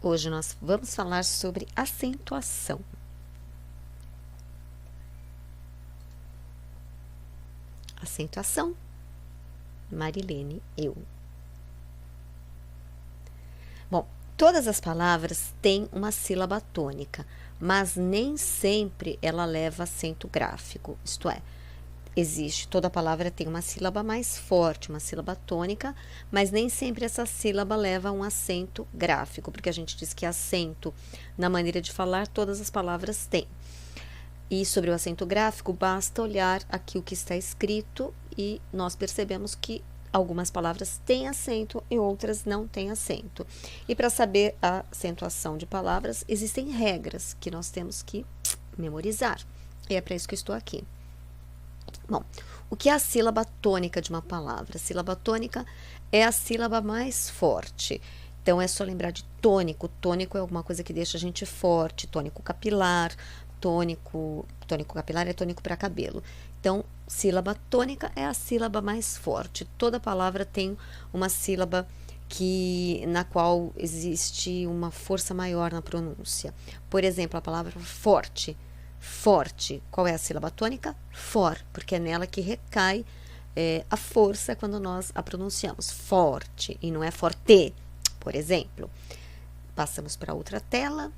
Hoje nós vamos falar sobre acentuação. Acentuação, Marilene, eu. Bom, todas as palavras têm uma sílaba tônica, mas nem sempre ela leva acento gráfico, isto é, toda palavra tem uma sílaba mais forte, uma sílaba tônica, mas nem sempre essa sílaba leva um acento gráfico, porque a gente diz que acento, na maneira de falar, todas as palavras têm. E sobre o acento gráfico, basta olhar aqui o que está escrito e nós percebemos que algumas palavras têm acento e outras não têm acento. E para saber a acentuação de palavras, existem regras que nós temos que memorizar. E é para isso que eu estou aqui. Bom, o que é a sílaba tônica de uma palavra? A sílaba tônica é a sílaba mais forte. Então, é só lembrar de tônico. Tônico é alguma coisa que deixa a gente forte. Tônico capilar. Tônico capilar é tônico para cabelo. Então, sílaba tônica é a sílaba mais forte. Toda palavra tem uma sílaba na qual existe uma força maior na pronúncia. Por exemplo, a palavra forte. Forte, qual é a sílaba tônica? For, porque é nela que recai a força quando nós a pronunciamos. Forte, e não é forte, por exemplo. Passamos para outra tela.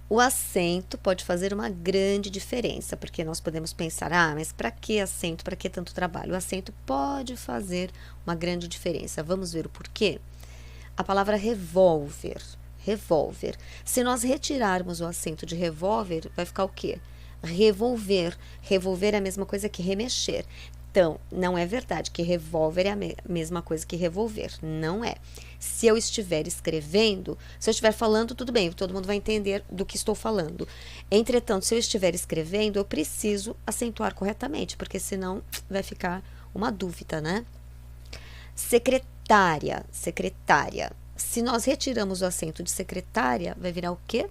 O acento pode fazer uma grande diferença, porque nós podemos pensar, mas para que acento, para que tanto trabalho? O acento pode fazer uma grande diferença. Vamos ver o porquê? A palavra revólver. Revólver. Se nós retirarmos o acento de revólver, vai ficar o quê? Revolver. Revolver é a mesma coisa que remexer. Então, não é verdade que revólver é a mesma coisa que revolver. Não é. Se eu estiver escrevendo, se eu estiver falando, tudo bem, todo mundo vai entender do que estou falando. Entretanto, se eu estiver escrevendo, eu preciso acentuar corretamente, porque senão vai ficar uma dúvida, né? Secretária, secretária. Se nós retiramos o acento de secretária, vai virar o quê?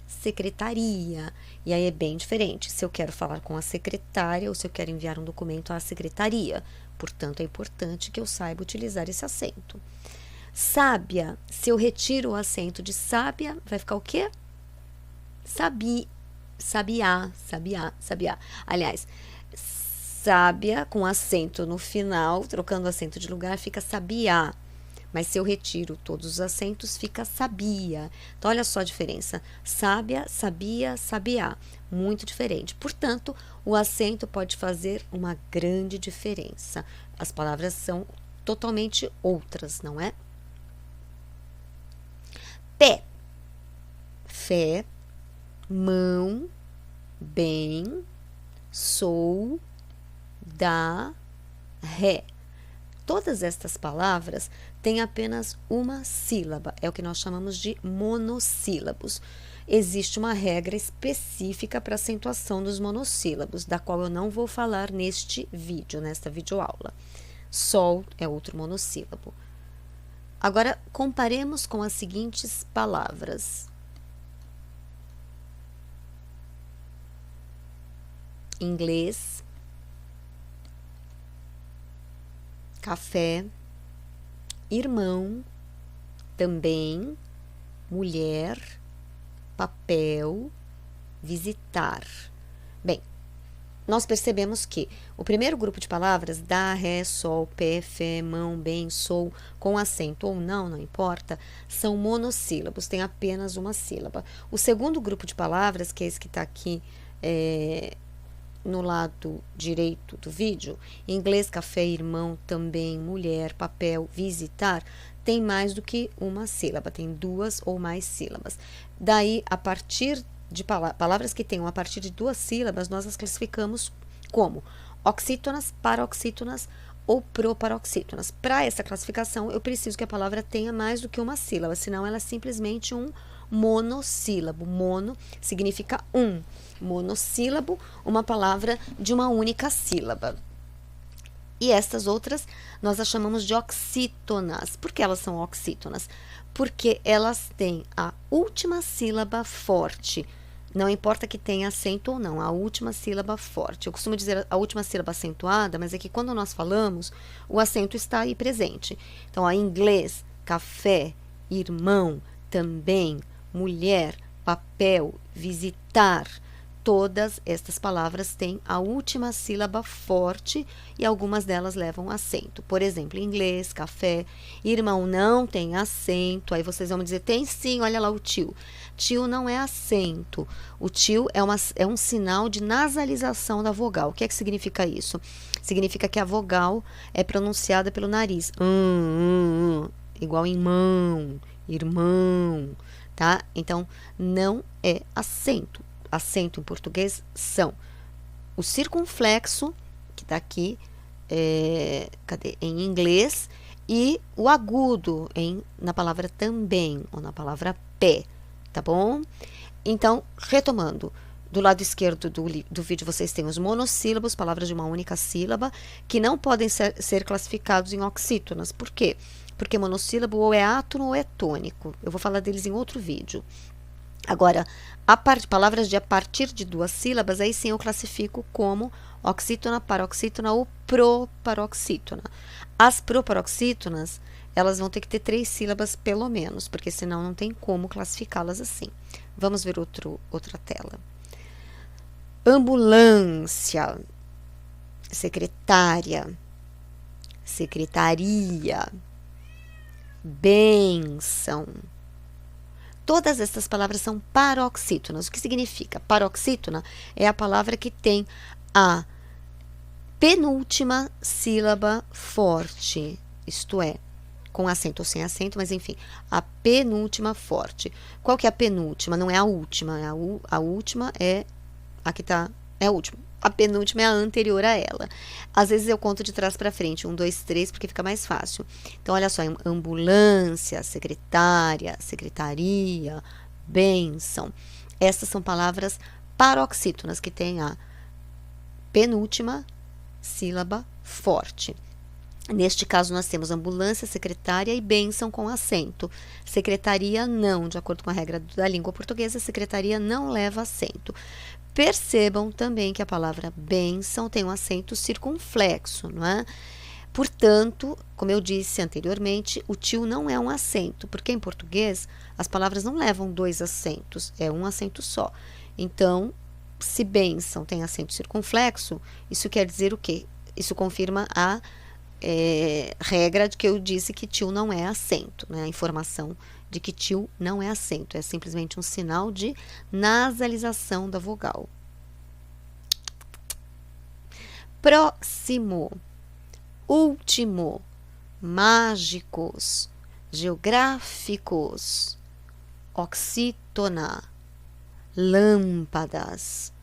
Secretaria. E aí é bem diferente. Se eu quero falar com a secretária ou se eu quero enviar um documento à secretaria. Portanto, é importante que eu saiba utilizar esse acento. Sábia. Se eu retiro o acento de sábia, vai ficar o quê? Sabiá. Aliás, sábia com acento no final, trocando o acento de lugar, fica sabiá. Mas se eu retiro todos os acentos, fica sabia. Então, olha só a diferença. Sábia, sabia, sabiá. Muito diferente. Portanto, o acento pode fazer uma grande diferença. As palavras são totalmente outras, não é? Pé. Fé. Mão. Bem. Sou. Dá. Ré. Todas estas palavras têm apenas uma sílaba, é o que nós chamamos de monossílabos. Existe uma regra específica para acentuação dos monossílabos, da qual eu não vou falar neste vídeo, nesta videoaula. Sol é outro monossílabo. Agora, comparemos com as seguintes palavras. Inglês. Café, irmão, também, mulher, papel, visitar. Bem, nós percebemos que o primeiro grupo de palavras, dá, ré, sol, pé, fé, mão, bem, sou, com acento ou não, não importa, são monossílabos, tem apenas uma sílaba. O segundo grupo de palavras, que é esse que está aqui, no lado direito do vídeo, inglês, café, irmão, também, mulher, papel, visitar, tem mais do que uma sílaba, tem duas ou mais sílabas. Daí, a partir de palavras que tenham a partir de duas sílabas, nós as classificamos como oxítonas, paroxítonas ou proparoxítonas. Para essa classificação, eu preciso que a palavra tenha mais do que uma sílaba, senão ela é simplesmente um monossílabo. Mono significa um. Monossílabo, uma palavra de uma única sílaba. E estas outras nós as chamamos de oxítonas. Por que elas são oxítonas? Porque elas têm a última sílaba forte. Não importa que tenha acento ou não, a última sílaba forte. Eu costumo dizer a última sílaba acentuada, mas é que quando nós falamos, o acento está aí presente. Então, inglês, café, irmão, também, mulher, papel, visitar. Todas estas palavras têm a última sílaba forte e algumas delas levam acento. Por exemplo, em inglês, café, irmão não tem acento. Aí vocês vão me dizer, tem sim, olha lá o tio. Tio não é acento. O tio é um sinal de nasalização da vogal. O que é que significa isso? Significa que a vogal é pronunciada pelo nariz. Igual em mão, irmão, tá? Então, não é acento. Acento em português são o circunflexo, que está aqui em inglês, e o agudo na palavra também, ou na palavra pé, tá bom? Então, retomando, do lado esquerdo do vídeo vocês têm os monossílabos, palavras de uma única sílaba, que não podem ser classificados em oxítonas. Por quê? Porque monossílabo ou é átono ou é tônico. Eu vou falar deles em outro vídeo. Agora, palavras a partir de 2 sílabas, aí sim eu classifico como oxítona, paroxítona ou proparoxítona. As proparoxítonas, elas vão ter que ter 3 sílabas pelo menos, porque senão não tem como classificá-las assim. Vamos ver outra tela. Ambulância, secretária, secretaria, bênção. Todas essas palavras são paroxítonas. O que significa? Paroxítona é a palavra que tem a penúltima sílaba forte, isto é, com acento ou sem acento, mas enfim, a penúltima forte. Qual que é a penúltima? Não é a última. A última é a que tá, é a última. A penúltima é a anterior a ela. Às vezes eu conto de trás para frente, 1, 2, 3, porque fica mais fácil. Então, olha só, ambulância, secretária, secretaria, bênção. Essas são palavras paroxítonas, que têm a penúltima sílaba forte. Neste caso, nós temos ambulância, secretária e bênção com acento. Secretaria não, de acordo com a regra da língua portuguesa, secretaria não leva acento. Percebam também que a palavra bênção tem um acento circunflexo, não é? Portanto, como eu disse anteriormente, o tio não é um acento, porque em português as palavras não levam 2 acentos, é um acento só. Então, se bênção tem acento circunflexo, isso quer dizer o quê? Isso confirma a regra de que eu disse que tio não é acento, né? A informação de que tio não é acento, é simplesmente um sinal de nasalização da vogal. Próximo, último, mágicos, geográficos, oxítona, lâmpadas,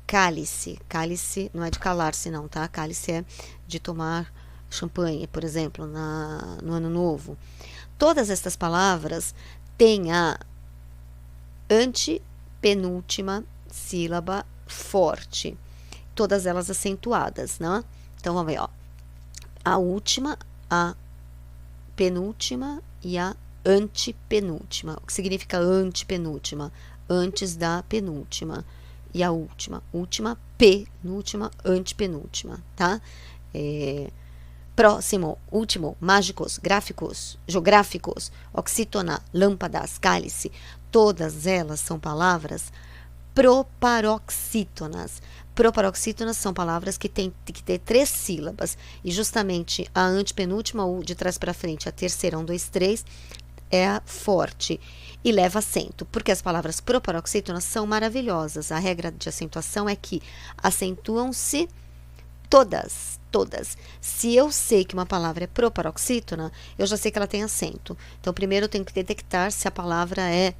cálice. Cálice não é de calar-se não, tá? Cálice é de tomar champanhe, por exemplo, no Ano Novo. Todas estas palavras têm a antepenúltima sílaba forte, todas elas acentuadas, né? Então, vamos ver, ó. A última, a penúltima e a antepenúltima. O que significa antepenúltima? Antes da penúltima. E a última, penúltima, antepenúltima, tá? Próximo, último, mágicos, gráficos, geográficos, oxítona, lâmpadas, cálice, todas elas são palavras proparoxítonas. Proparoxítonas são palavras que têm que ter 3 sílabas, e justamente a antepenúltima, ou de trás para frente, a terceira, 1, 2, 3, é a forte e leva acento, porque as palavras proparoxítonas são maravilhosas. A regra de acentuação é que acentuam-se todas. Se eu sei que uma palavra é proparoxítona, eu já sei que ela tem acento. Então, primeiro eu tenho que detectar se a palavra é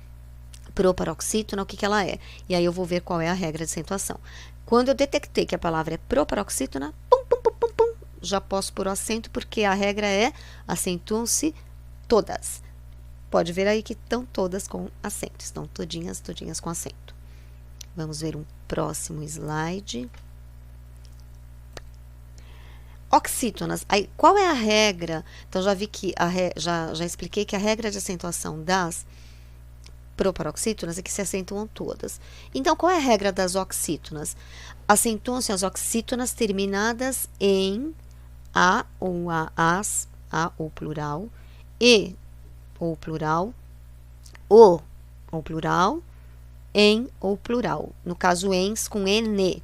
proparoxítona, o que ela é. E aí eu vou ver qual é a regra de acentuação. Quando eu detectei que a palavra é proparoxítona, já posso pôr o acento, porque a regra é acentuam-se todas. Pode ver aí que estão todas com acento. Estão todinhas com acento. Vamos ver um próximo slide. Oxítonas. Aí, qual é a regra? Então, já vi que já expliquei que a regra de acentuação das proparoxítonas é que se acentuam todas. Então, qual é a regra das oxítonas? Acentuam-se as oxítonas terminadas em a ou a, as, a ou plural, e ou plural, o ou plural, em ou plural. No caso, ens com ene.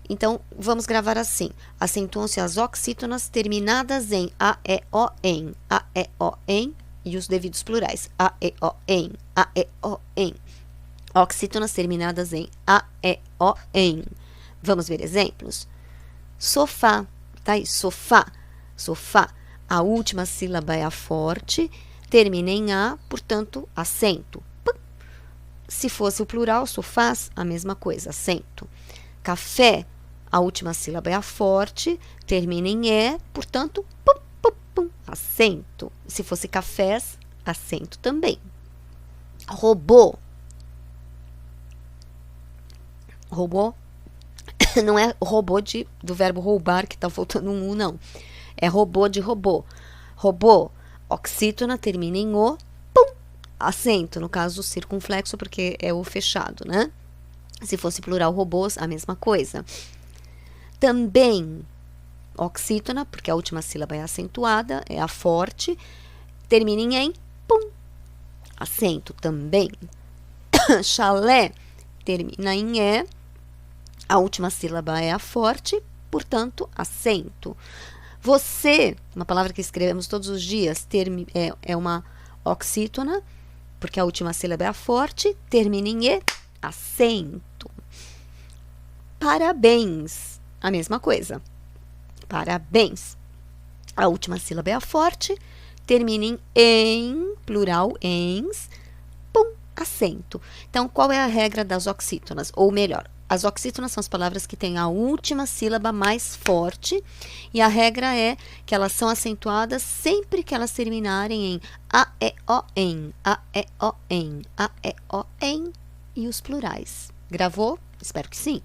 Então, vamos gravar assim. Acentuam-se as oxítonas terminadas em a, e, o, em, a, e, o, em, e os devidos plurais. A, e, o, em, a, e, o, em. Oxítonas terminadas em a, e, o, em. Vamos ver exemplos? Sofá, tá aí, sofá, sofá. A última sílaba é a forte, termina em a, portanto, acento. Se fosse o plural, sofás, a mesma coisa, acento. Café, a última sílaba é a forte, termina em e, portanto, pum, pum, pum, acento. Se fosse cafés, acento também. Robô. Robô não é robô do verbo roubar, que está faltando um U, não. É robô de robô. Robô, oxítona, termina em o, pum, acento. No caso, circunflexo, porque é o fechado, né? Se fosse plural, robôs, a mesma coisa. Também, oxítona, porque a última sílaba é acentuada, é a forte, termina em em, pum, acento também. Chalé, termina em e, a última sílaba é a forte, portanto, acento. Você, uma palavra que escrevemos todos os dias, é uma oxítona, porque a última sílaba é a forte, termina em e, acento. Parabéns, a mesma coisa. Parabéns. A última sílaba é a forte, termina em plural, ens, pum, acento. Então, qual é a regra das oxítonas? Ou melhor, as oxítonas são as palavras que têm a última sílaba mais forte, e a regra é que elas são acentuadas sempre que elas terminarem em a, e, o, em, a, e, o, em, a, e, o, em, e os plurais. Gravou? Espero que sim.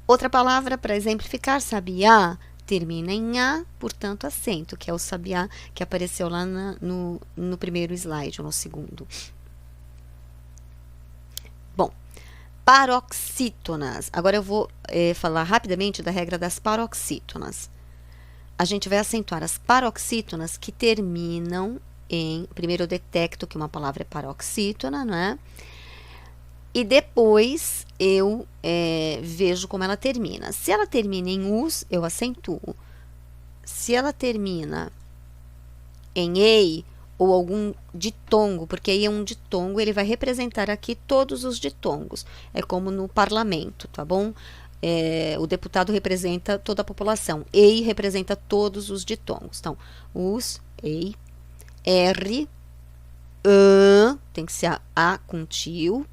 Outra palavra para exemplificar, sabiá, termina em a, portanto, acento, que é o sabiá que apareceu lá no primeiro slide, ou no segundo. Bom, paroxítonas. Agora eu vou falar rapidamente da regra das paroxítonas. A gente vai acentuar as paroxítonas que terminam em... Primeiro eu detecto que uma palavra é paroxítona, não é? E depois eu vejo como ela termina. Se ela termina em us, eu acentuo. Se ela termina em ei, ou algum ditongo, porque aí é um ditongo, ele vai representar aqui todos os ditongos. É como no parlamento, tá bom? O deputado representa toda a população. Ei representa todos os ditongos. Então, us, ei, r, tem que ser a com tio,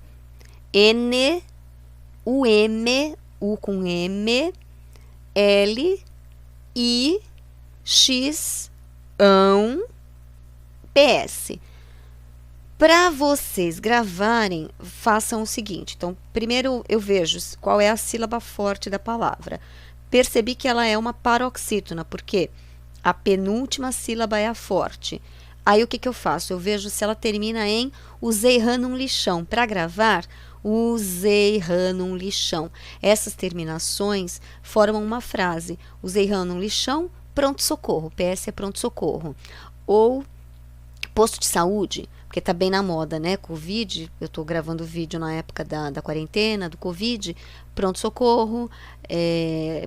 N, U, M, U com M, L, I, X, ão, PS. Para vocês gravarem, façam o seguinte. Então, primeiro eu vejo qual é a sílaba forte da palavra. Percebi que ela é uma paroxítona, porque a penúltima sílaba é a forte. Aí, o que eu faço? Eu vejo se ela termina em usei rã num lixão. Para gravar, usei rã num lixão. Essas terminações formam uma frase. Usei rã num lixão, pronto-socorro. PS é pronto-socorro. Ou posto de saúde, porque tá bem na moda, né? Covid, eu tô gravando vídeo na época da quarentena, do Covid, pronto-socorro,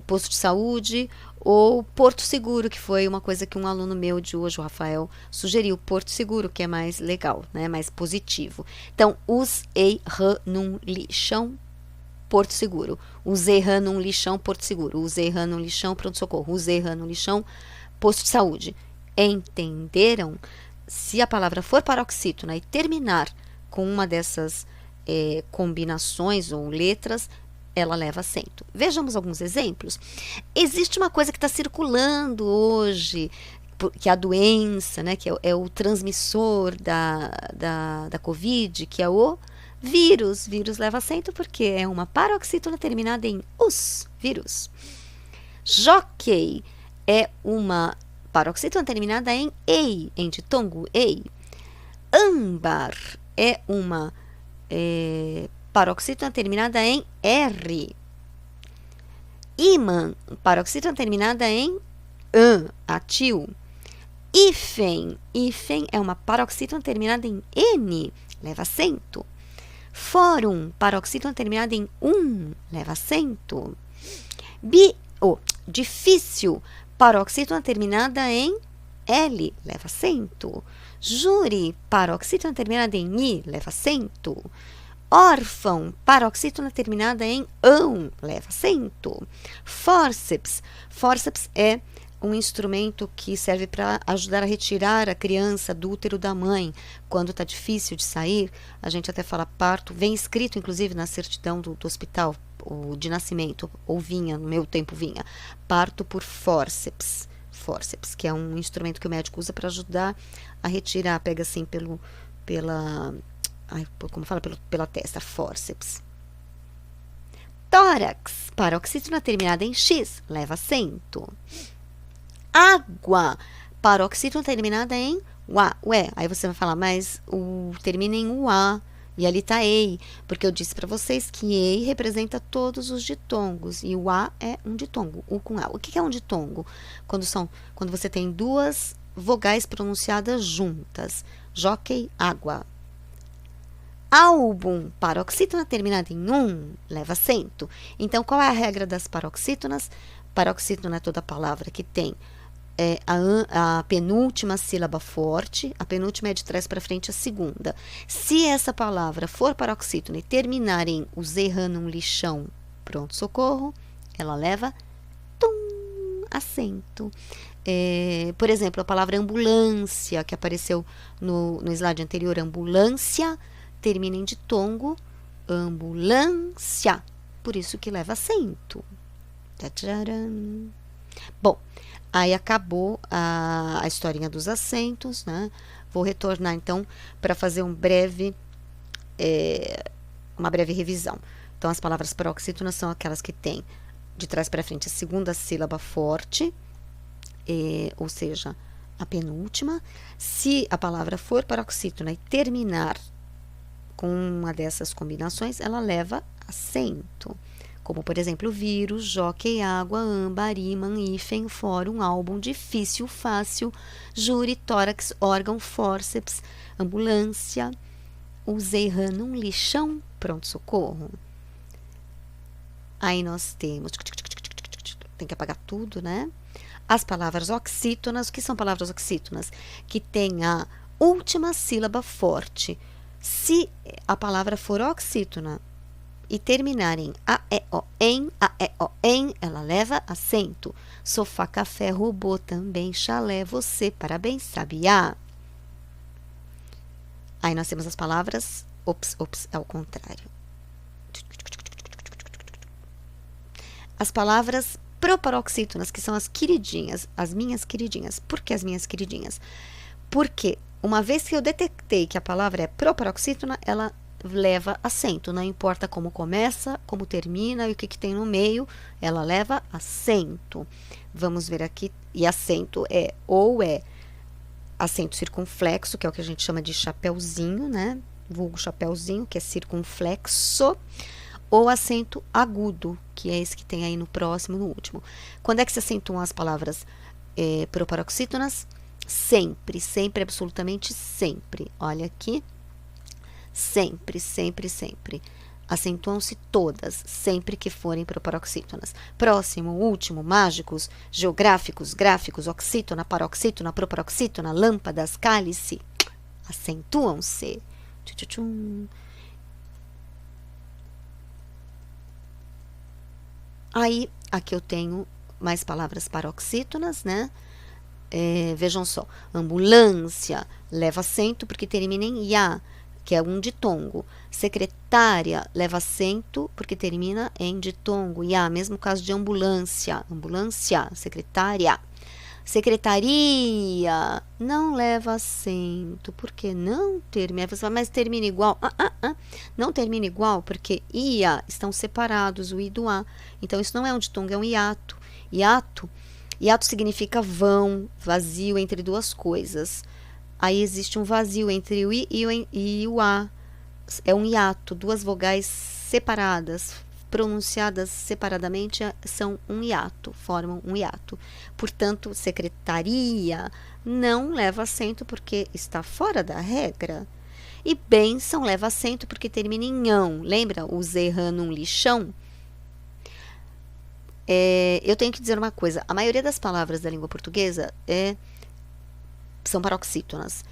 posto de saúde, ou Porto Seguro, que foi uma coisa que um aluno meu de hoje, o Rafael, sugeriu, Porto Seguro, que é mais legal, né? Mais positivo. Então, usei rã num lixão, Porto Seguro. Usei rã num lixão, Porto Seguro. Usei rã num lixão, pronto-socorro. Usei rã num lixão, posto de saúde. Entenderam? Se a palavra for paroxítona e terminar com uma dessas combinações ou letras, ela leva acento. Vejamos alguns exemplos. Existe uma coisa que está circulando hoje, que é a doença, né, que é o transmissor da Covid, que é o vírus. Vírus leva acento porque é uma paroxítona terminada em us, vírus. Jockey é uma paroxítona terminada em ei, em ditongo, ei. Âmbar é uma paroxítona terminada em R. Imã, paroxítona terminada em an, atil. Hífen. Hífen é uma paroxítona terminada em N, leva acento. Fórum, paroxítona terminada em leva acento. Difícil, paroxítona terminada em L, leva acento. Júri, paroxítona terminada em I, leva acento. Órfão, paroxítona terminada em ão, leva acento. Fórceps, fórceps é um instrumento que serve para ajudar a retirar a criança do útero da mãe. Quando está difícil de sair, a gente até fala parto, vem escrito inclusive na certidão do hospital de nascimento, ou vinha, no meu tempo vinha, parto por fórceps. Fórceps, que é um instrumento que o médico usa para ajudar a retirar, pega assim pela testa, fórceps. Tórax, paroxítona terminada em X, leva acento. Água, paroxítona terminada em ué, aí você vai falar, mas termina em UA, e ali está EI, porque eu disse para vocês que EI representa todos os ditongos, e o A é um ditongo, U com A. O que é um ditongo? Quando você tem duas vogais pronunciadas juntas. Jockey, água. Álbum, paroxítona terminada em leva acento. Então, qual é a regra das paroxítonas? Paroxítona é toda palavra que tem a penúltima sílaba forte, a penúltima é de trás para frente a segunda. Se essa palavra for paroxítona e terminar em usei-num lixão, pronto, socorro, ela leva acento. Por exemplo, a palavra ambulância, que apareceu no slide anterior, ambulância, termina em ditongo, ambulância, por isso que leva acento. Tcharam. Bom, aí acabou a historinha dos acentos, né? Vou retornar, então, para fazer uma breve revisão. Então, as palavras paroxítonas são aquelas que têm de trás para frente a segunda sílaba forte, ou seja, a penúltima. Se a palavra for paroxítona e terminar com uma dessas combinações, ela leva acento. Como, por exemplo, vírus, jockey, água, âmbar, ímã, hífen, fórum, álbum, difícil, fácil, júri, tórax, órgão, fórceps, ambulância, usei-num lixão, pronto-socorro. Aí nós temos, tem que apagar tudo, né? As palavras oxítonas. O que são palavras oxítonas? Que tem a última sílaba forte. Se a palavra for oxítona e terminar em a, e, o, em, ela leva acento. Sofá, café, robô, também, chalé, você, parabéns, sabiá. Aí nós temos as palavras, ops, é ao contrário. As palavras proparoxítonas, que são as queridinhas, as minhas queridinhas. Por que as minhas queridinhas? Porque uma vez que eu detectei que a palavra é proparoxítona, ela leva acento, não importa como começa, como termina e o que tem no meio, ela leva acento. Vamos ver aqui, e acento é acento circunflexo, que é o que a gente chama de chapeuzinho, né? Vulgo chapeuzinho, que é circunflexo, ou acento agudo, que é esse que tem aí no próximo, no último. Quando é que se acentuam as palavras proparoxítonas? Sempre, absolutamente sempre. Olha aqui. Sempre. Acentuam-se todas, sempre que forem proparoxítonas. Próximo, último, mágicos, geográficos, gráficos, oxítona, paroxítona, proparoxítona, lâmpadas, cálice. Acentuam-se. Aí, aqui eu tenho mais palavras paroxítonas, né? Vejam só, ambulância leva acento porque termina em ia, que é um ditongo. Secretária leva acento porque termina em ditongo. Ia, mesmo caso de ambulância, secretária. Secretaria não leva acento, porque não termina. Você fala, mas termina igual? Não termina igual, porque ia estão separados, o i do a. Então, isso não é um ditongo, é um hiato. Hiato significa vão, vazio entre duas coisas. Aí existe um vazio entre o i e o a. É um hiato, duas vogais separadas, pronunciadas separadamente são um hiato, formam um hiato. Portanto, secretaria não leva acento porque está fora da regra. E bênção leva acento porque termina em ão. Lembra o zerrando um lixão? Eu tenho que dizer uma coisa. A maioria das palavras da língua portuguesa são paroxítonas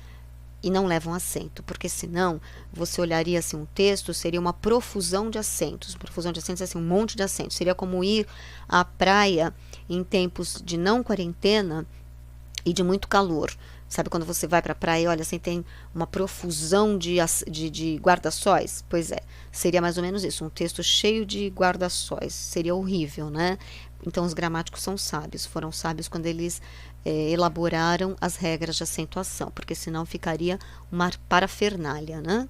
e não levam acento, porque senão você olharia assim um texto, seria uma profusão de acentos. Profusão de acentos é assim, um monte de acentos. Seria como ir à praia em tempos de não quarentena e de muito calor. Sabe quando você vai para a praia e olha, assim, tem uma profusão de guarda-sóis? Pois é, seria mais ou menos isso, um texto cheio de guarda-sóis. Seria horrível, né? Então, os gramáticos são sábios, foram sábios quando eles elaboraram as regras de acentuação, porque senão ficaria uma parafernália, né?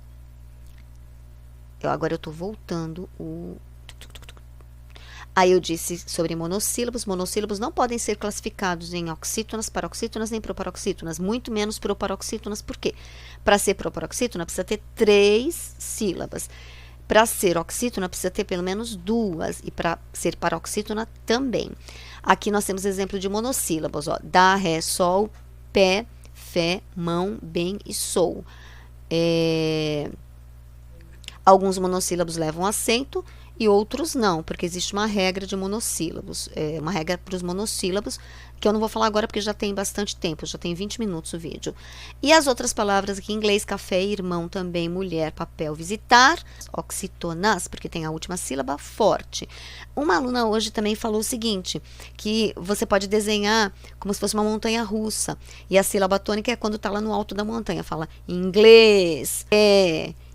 Agora eu estou voltando o... Aí eu disse sobre monossílabos. Monossílabos não podem ser classificados em oxítonas, paroxítonas, nem proparoxítonas, muito menos proparoxítonas. Por quê? Para ser proparoxítona precisa ter 3 sílabas. Para ser oxítona precisa ter pelo menos 2 e para ser paroxítona também. Aqui nós temos exemplo de monossílabos, ó, dá, ré, sol, pé, fé, mão, bem e sou. Alguns monossílabos levam acento e outros não, porque existe uma regra de monossílabos, uma regra para os monossílabos, que eu não vou falar agora porque já tem bastante tempo, já tem 20 minutos o vídeo. E as outras palavras aqui em inglês, café, irmão, também, mulher, papel, visitar, oxítonas, porque tem a última sílaba forte. Uma aluna hoje também falou o seguinte, que você pode desenhar como se fosse uma montanha russa, e a sílaba tônica é quando está lá no alto da montanha, fala inglês,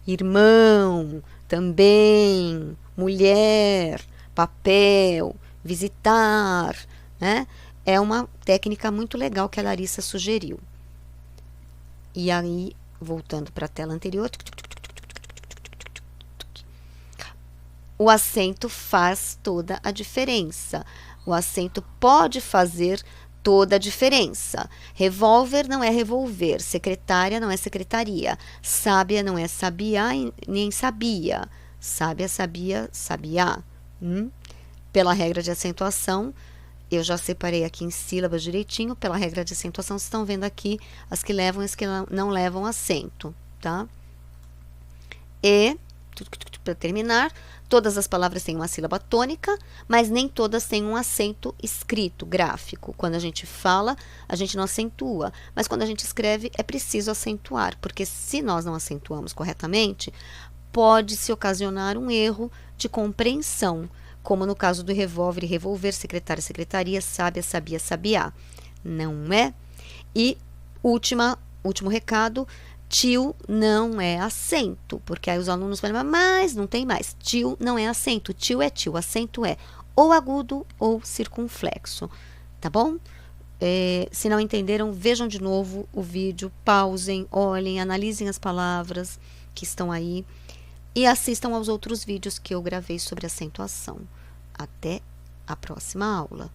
irmão, também, mulher, papel, visitar, né? É uma técnica muito legal que a Larissa sugeriu. E aí, voltando para a tela anterior, o acento faz toda a diferença. O acento pode fazer toda a diferença. Revólver não é revolver, secretária não é secretaria, sábia não é sabiá nem sabia, sábia, sabia, sabiá. Pela regra de acentuação, eu já separei aqui em sílabas direitinho, pela regra de acentuação, vocês estão vendo aqui as que levam e as que não levam acento, tá? E, para terminar, todas as palavras têm uma sílaba tônica, mas nem todas têm um acento escrito, gráfico. Quando a gente fala, a gente não acentua, mas quando a gente escreve, é preciso acentuar, porque se nós não acentuamos corretamente, pode-se ocasionar um erro de compreensão, como no caso do revólver e revolver, secretária, secretaria, sábia, sabia, sabiá. Não é? E último recado, tio não é acento, porque aí os alunos falam, mas não tem mais. Tio não é acento, tio é tio, acento é ou agudo ou circunflexo, tá bom? Se não entenderam, vejam de novo o vídeo, pausem, olhem, analisem as palavras que estão aí e assistam aos outros vídeos que eu gravei sobre acentuação. Até a próxima aula.